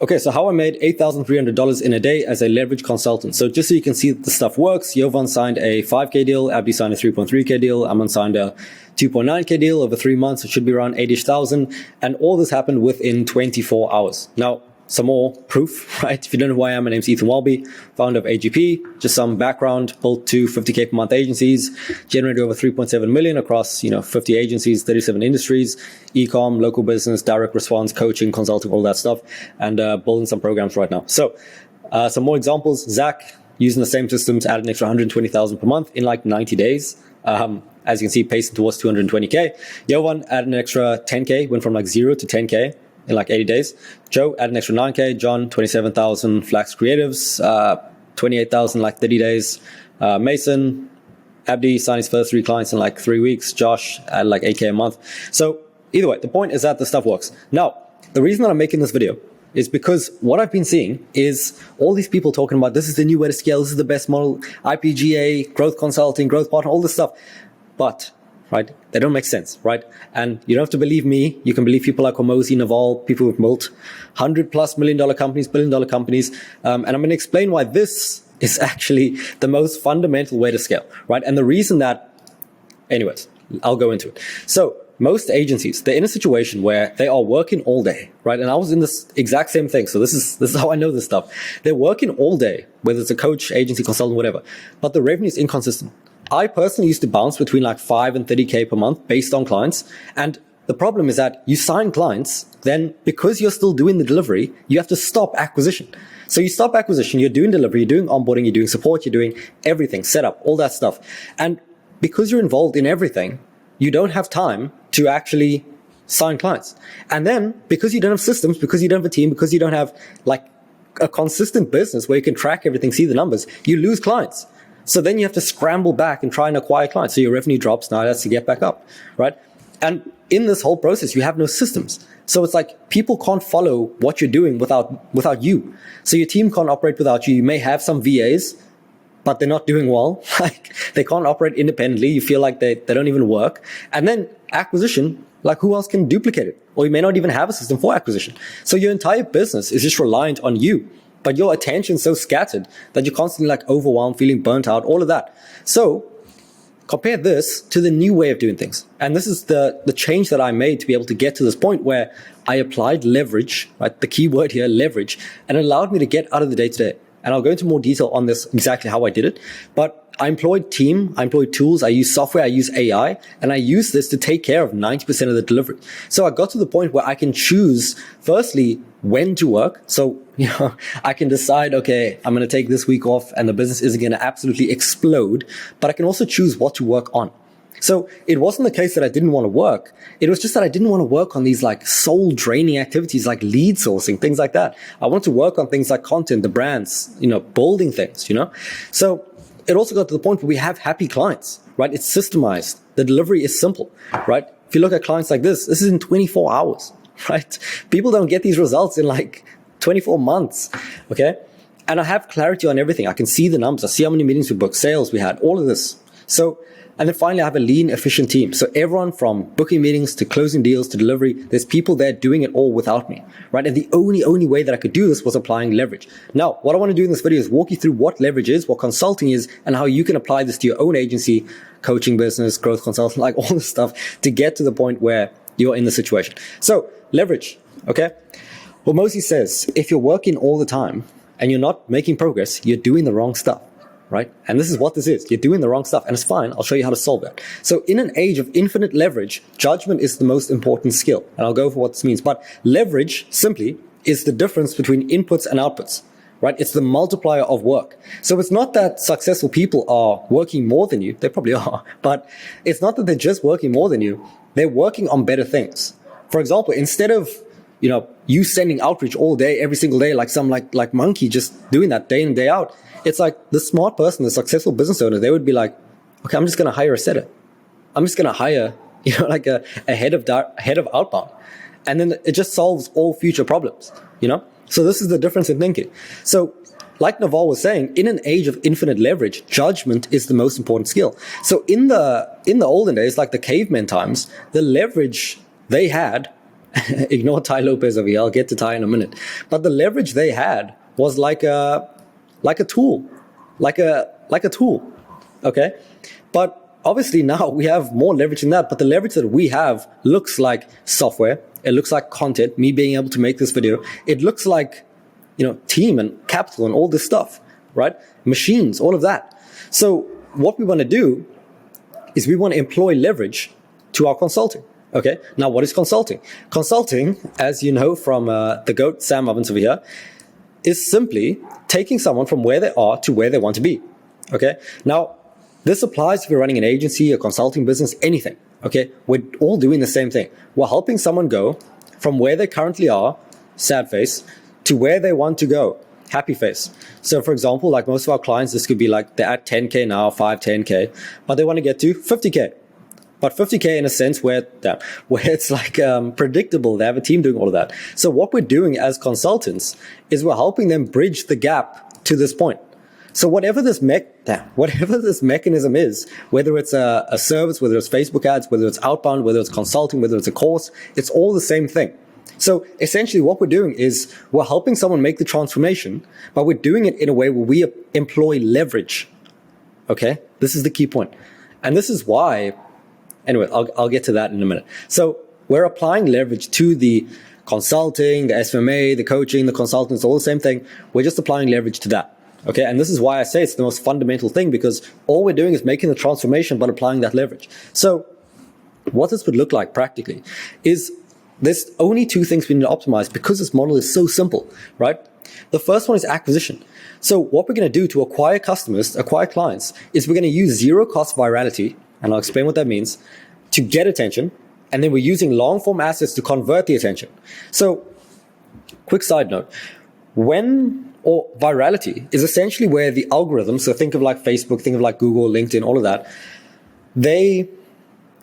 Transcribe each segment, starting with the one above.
Okay, so how I made $8,300 in a day as a leverage consultant. So just so you can see that the stuff works, Jovan signed a 5K deal, Abdi signed a 3.3K deal, Aman signed a 2.9K deal over 3 months. It should be around 80,000. And all this happened within 24 hours. Now, some more proof, right? If you don't know who I am, my name's Ethan Welby, founder of AGP. Just some background, built 2 50K per month agencies, generated over 3.7 million across, 50 agencies, 37 industries, e-com, local business, direct response, coaching, consulting, all that stuff, and building some programs right now. So some more examples. Zach, using the same systems, added an extra 120,000 per month in like 90 days. As you can see, pacing towards 220K. Jovan added an extra 10K, went from like 0 to 10K in like 80 days. Joe added an extra 9K. John, 27,000. Flax Creatives, 28,000 like 30 days. Mason, Abdi signed his first 3 clients in like 3 weeks. Josh added like 8K a month. So either way, the point is that the stuff works. Now, the reason that I'm making this video is because what I've been seeing is all these people talking about this is the new way to scale, this is the best model, IPGA, growth consulting, growth partner, all this stuff. But right? They don't make sense, right? And you don't have to believe me. You can believe people like Hormozi, Naval, people who've built $100+ million companies, billion-dollar companies. And I'm going to explain why this is actually the most fundamental way to scale, right? And the reason that, anyways, I'll go into it. So most agencies, they're in a situation where they are working all day, right? And I was in this exact same thing. So this is how I know this stuff. They're working all day, whether it's a coach, agency, consultant, whatever, but the revenue is inconsistent. I personally used to bounce between like 5 and 30K per month based on clients. And the problem is that you sign clients, then because you're still doing the delivery, you have to stop acquisition. So you stop acquisition, you're doing delivery, you're doing onboarding, you're doing support, you're doing everything, setup, all that stuff. And because you're involved in everything, you don't have time to actually sign clients. And then because you don't have systems, because you don't have a team, because you don't have like a consistent business where you can track everything, see the numbers, you lose clients. So then you have to scramble back and try and acquire clients. So your revenue drops. Now that's to get back up, right? And in this whole process, you have no systems. So it's like people can't follow what you're doing without you. So your team can't operate without you. You may have some VAs, but they're not doing well. Like they can't operate independently. You feel like they don't even work. And then acquisition, like who else can duplicate it? Or you may not even have a system for acquisition. So your entire business is just reliant on you. But your attention's so scattered that you're constantly like overwhelmed, feeling burnt out, all of that. So compare this to the new way of doing things. And this is the change that I made to be able to get to this point where I applied leverage, right? The key word here, leverage, and it allowed me to get out of the day-to-day. And I'll go into more detail on this, exactly how I did it. But I employed team, I employed tools, I use software, I use AI, and I use this to take care of 90% of the delivery. So I got to the point where I can choose, firstly, when to work. So, I can decide, okay, I'm going to take this week off and the business isn't going to absolutely explode, but I can also choose what to work on. So it wasn't the case that I didn't want to work. It was just that I didn't want to work on these like soul draining activities like lead sourcing, things like that. I wanted to work on things like content, the brands, building things, So it also got to the point where we have happy clients, right? It's systemized. The delivery is simple, right? If you look at clients like this is in 24 hours, right? People don't get these results in like 24 months, okay? And I have clarity on everything. I can see the numbers. I see how many meetings we booked, sales we had, all of this. So, and then finally I have a lean, efficient team. So everyone from booking meetings to closing deals to delivery, there's people there doing it all without me, right? And the only way that I could do this was applying leverage. Now, what I want to do in this video is walk you through what leverage is, what consulting is, and how you can apply this to your own agency, coaching business, growth consulting, like all this stuff to get to the point where you're in the situation. So leverage, okay? Hormozi says, if you're working all the time and you're not making progress, you're doing the wrong stuff. Right? And this is what this is. You're doing the wrong stuff. And it's fine. I'll show you how to solve that. So in an age of infinite leverage, judgment is the most important skill. And I'll go over what this means. But leverage simply is the difference between inputs and outputs. Right? It's the multiplier of work. So it's not that successful people are working more than you. They probably are. But it's not that they're just working more than you. They're working on better things. For example, instead of you sending outreach all day, every single day, like some like monkey just doing that day in, day out. It's like the smart person, the successful business owner, they would be like, okay, I'm just going to hire a setter. I'm just going to hire, like a head of outbound. And then it just solves all future problems, So this is the difference in thinking. So like Naval was saying, in an age of infinite leverage, judgment is the most important skill. So in the olden days, like the caveman times, the leverage they had Ignore Ty Lopez over here. I'll get to Ty in a minute. But the leverage they had was like a tool, like a tool. Okay. But obviously now we have more leverage than that. But the leverage that we have looks like software. It looks like content, me being able to make this video. It looks like, team and capital and all this stuff, right? Machines, all of that. So what we want to do is we want to employ leverage to our consulting. Okay. Now, what is consulting? Consulting, as you know from the GOAT, Sam Ovens over here, is simply taking someone from where they are to where they want to be. Okay. Now, this applies if you're running an agency, a consulting business, anything. Okay. We're all doing the same thing. We're helping someone go from where they currently are, sad face, to where they want to go, happy face. So for example, like most of our clients, this could be like they're at 10K now, 5, 10K, but they want to get to 50K. But 50K in a sense where it's like predictable. They have a team doing all of that. So what we're doing as consultants is we're helping them bridge the gap to this point. So whatever this mechanism is, whether it's a service, whether it's Facebook ads, whether it's outbound, whether it's consulting, whether it's a course, it's all the same thing. So essentially what we're doing is we're helping someone make the transformation, but we're doing it in a way where we employ leverage. Okay? This is the key point. And this is why, anyway, I'll get to that in a minute. So we're applying leverage to the consulting, the SMMA, the coaching, the consultants, all the same thing. We're just applying leverage to that. Okay, and this is why I say it's the most fundamental thing, because all we're doing is making the transformation but applying that leverage. So what this would look like practically is there's only two things we need to optimize because this model is so simple, right? The first one is acquisition. So what we're going to do to acquire customers, acquire clients, is we're going to use zero cost virality, and I'll explain what that means, to get attention, and then we're using long form assets to convert the attention. So quick side note, virality is essentially where the algorithm, so think of like Facebook, think of like Google, LinkedIn, all of that, they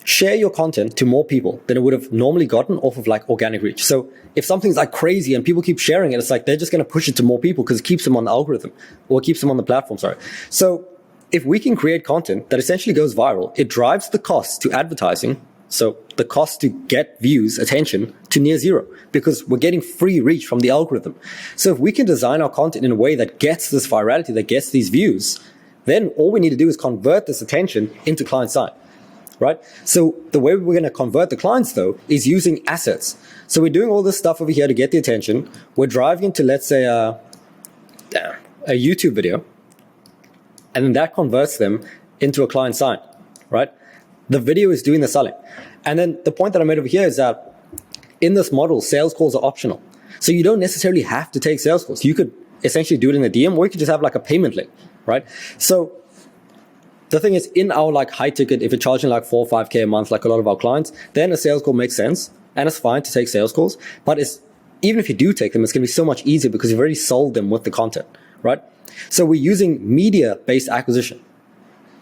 share your content to more people than it would have normally gotten off of like organic reach. So if something's like crazy and people keep sharing it, it's like they're just going to push it to more people because it keeps them on the algorithm or keeps them on the platform, sorry. So if we can create content that essentially goes viral, it drives the cost to advertising, so the cost to get views, attention, to near zero, because we're getting free reach from the algorithm. So if we can design our content in a way that gets this virality, that gets these views, then all we need to do is convert this attention into client side, right? So the way we're going to convert the clients, though, is using assets. So we're doing all this stuff over here to get the attention. We're driving into, let's say, a YouTube video, and then that converts them into a client side, right? The video is doing the selling. And then the point that I made over here is that in this model, sales calls are optional. So you don't necessarily have to take sales calls. You could essentially do it in a DM, or you could just have like a payment link, right? So the thing is, in our like high ticket, if you're charging like 4 or 5K a month, like a lot of our clients, then a sales call makes sense, and it's fine to take sales calls. But even if you do take them, it's going to be so much easier because you've already sold them with the content, right? So we're using media-based acquisition,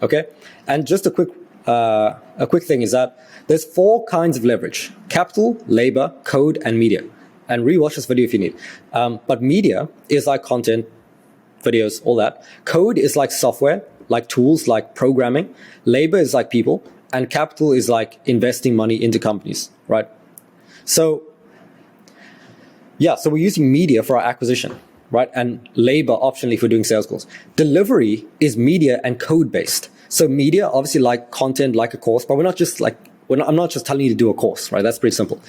okay? And just a quick thing is that there's 4 kinds of leverage: capital, labor, code, and media. And rewatch this video if you need. But media is like content, videos, all that. Code is like software, like tools, like programming. Labor is like people. And capital is like investing money into companies, right? So, yeah, so we're using media for our acquisition, right? And labor optionally for doing sales calls. Delivery is media and code based. So media, obviously like content, like a course, but I'm not just telling you to do a course, right? That's pretty simple.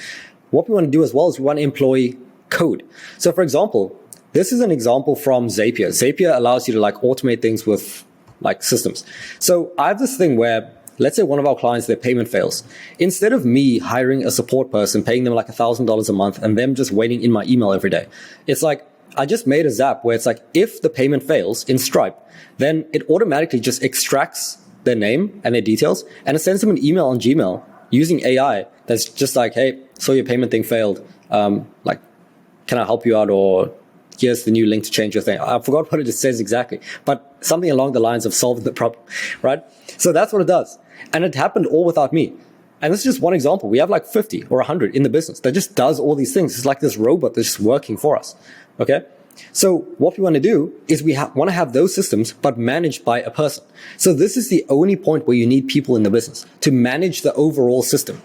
What we want to do as well is we want to employ code. So for example, this is an example from Zapier. Zapier allows you to like automate things with like systems. So I have this thing where, let's say one of our clients, their payment fails. Instead of me hiring a support person, paying them like $1,000 a month and them just waiting in my email every day, it's like, I just made a Zap where it's like, if the payment fails in Stripe, then it automatically just extracts their name and their details, and it sends them an email on Gmail using AI that's just like, hey, so your payment thing failed. Like, can I help you out? Or here's the new link to change your thing. I forgot what it says exactly, but something along the lines of solving the problem, right? So that's what it does. And it happened all without me. And this is just one example. We have like 50 or 100 in the business that just does all these things. It's like this robot that's just working for us. Okay. So what we want to do is we want to have those systems, but managed by a person. So this is the only point where you need people in the business to manage the overall system.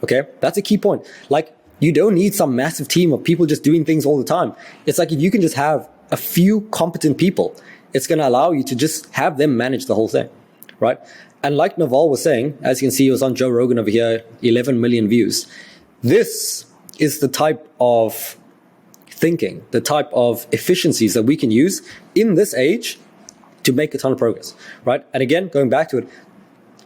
Okay. That's a key point. Like You don't need some massive team of people just doing things all the time. It's like if you can just have a few competent people, it's going to allow you to just have them manage the whole thing, right? And like Naval was saying, as you can see, he was on Joe Rogan over here, 11 million views. This is the type of thinking, the type of efficiencies that we can use in this age to make a ton of progress, right? And again, going back to it,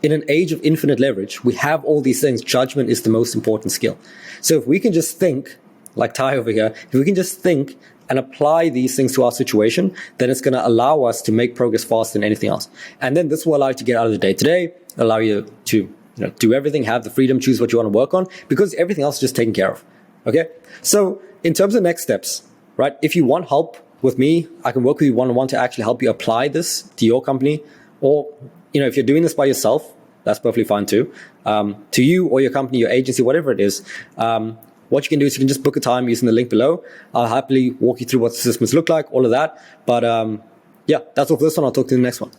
in an age of infinite leverage, we have all these things. Judgment is the most important skill. So if we can just think, like Ty over here, if we can just think and apply these things to our situation, then it's going to allow us to make progress faster than anything else. And then this will allow you to get out of the day-to-day, allow you to do everything, have the freedom, choose what you want to work on, because everything else is just taken care of. Okay? So in terms of next steps, right, if you want help with me, I can work with you one-on-one to actually help you apply this to your company. Or, if you're doing this by yourself, that's perfectly fine too. To you or your company, your agency, whatever it is, what you can do is you can just book a time using the link below. I'll happily walk you through what the systems look like, all of that. But yeah, that's all for this one. I'll talk to you in the next one.